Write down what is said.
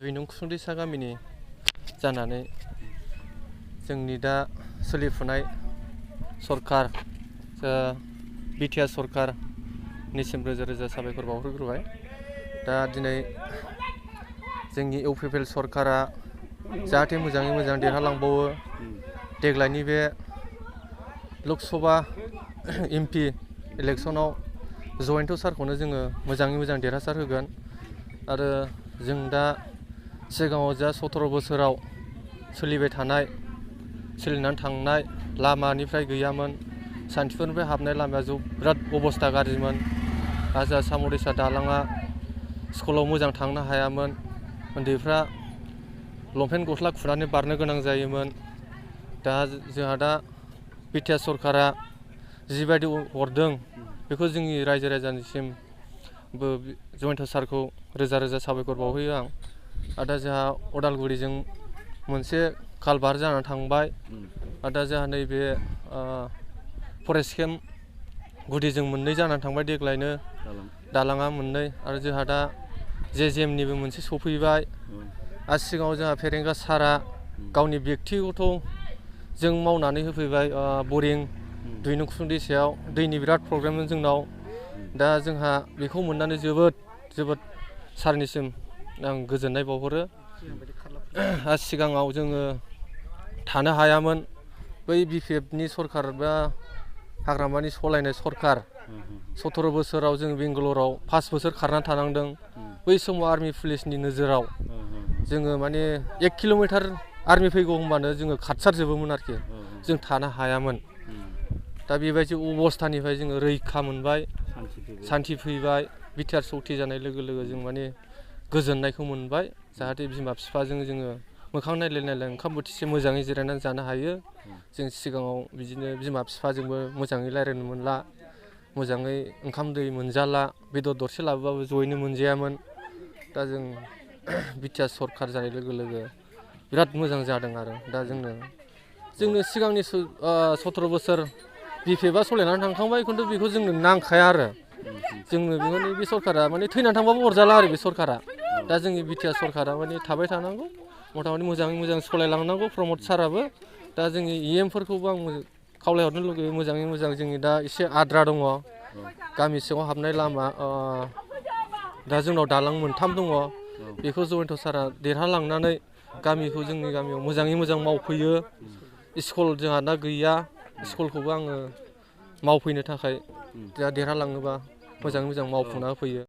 दुइनंकुसुंदैसा गामिनि जानानै जोंनि दा सोलिफुनाय सरकार बिटिआर सरकारनिसिम रोजा रोजा साबायखर बावहरग्रोबाय। दा दिनै जोंनि इउपिपिएल सरकारा जाहाथे मोजाङै मोजां देरहालांबावो, देग्लायनि बे लकसभा एमपि इलेक्सनाव जयन्त सारखौनो जोङो मोजाङै मोजां देरहासार होगोन। आरो जों दा सिगाङाव जा 17 बोसोराव सोलिबाय थानाय सोलिनानै थांनाय लामानिफ्राय गैयामोन, सान्थिफुरनिफ्राय हाबनाय लामाया बिराद अबस्था गाज्रिमोन। राजा साम'दैसा दालाङा स्कुलाव मोजां थांनो हायामोन, उन्दैफ्रा लंपेन्ट गस्ला खुनानै बारनो गोनां जायोमोन। दा जोंहा बिटिआर सरकारा जिबायदि हरदों बेखौ जोंनि रायजो राजानिसिमबो जयन्त सारखौ रोजा रोजा साबायखर बावहैयो आं। आरो दा जोंहा अदालगुरिजों मोनसे कालभार जानानै थांबाय। आरो दा जोंहा नैबे फरेस्ट केम्प गुदिजों मोननै जानानै थांबाय देग्लायनो, दालाङा मोननै। आरो जोंहा दा जेजेएमनिबो मोनसे सफैबाय। आरो सिगाङाव जोंहा फेरेंगा सारा गावनि बेक्तिगत जों मावनानै होफैबाय बरिं दुइनंकुसुंदैसायाव दैनि बिराद प्रब्लेममोन जोंनाव। दा जोंहा बेखौ मोननानै जोबोद सारनिसिम आं गोजोननाय बावहरो। आरो सिगाङाव जोङो थानो हायामोन, बै बिपिएफनि सरकार बा हाग्रामानि सलायनाय सरकार 17 बोसोराव जों बेंगालराव 5 बोसोर खारनानै थानांदों। बै समाव आर्मि पुलिसनि नोजोराव जोङो माने 1 किल'मिटार आर्मि फैगौ होनबानो जोङो खारसारजोबोमोन आरोखि, जों थानो हायामोन। दा बेबायदि अबस्थानिफ्राय जोङो रैखा मोनबाय, सान्थि फैबाय। बिटिआर सक्ति जानाय लोगो लोगो जों माने गोजोननायखौ मोनबाय। जाहाथे बिमा बिफाजों जोङो मोखां नायलाय नायलाय ओंखाम बोथिसे मोजाङै जिरायनानै जानो हायो। जों सिगाङाव बिदिनो बिमा बिफाजोंबो मोजाङै रायज्लायनो मोनला, मोजाङै ओंखाम दै मोनजाला, बेदर दरसे लाबोबाबो जयैनो मोनजायामोन। दा जों बिटिआर सरकार जानाय लोगो लोगो बिराद मोजां जादों। आरो दा जोंनो सिगांनि 17 बोसोर बिपिएफआ सलायनानै थांखांबाय, खिन्थु बेखौ जोंनो नांखाया आरो जोंनो बेखायनो बे सरकारा माने थैनानै थांबाबो अरजाला आरो बे सरकारा। दा जोंनि बिटिआर सरकारा माने थाबाय थानांगौ, मथा मथि मोजाङै मोजां सलायलांनांगौ प्रमद साराबो। दा जोंनि इएमफोरखौबो आं खावलायहरनो लुगैयो, मोजाङै मोजां जोंनि दा एसे आद्रा दङ गामि सिङाव हाबनाय लामा। दा जोंनाव दालां 3 दङ, बेखौ जयन्त सारा देरहालांनानै गामिखौ जोंनि गामियाव मोजाङै मोजां मावफैयो। स्कुल जोंहा दा गैया, स्कुलखौबो आङो मावफैनो थाखाय दा देरहालाङोबा मोजाङै मोजां मावफुंना होफैयो।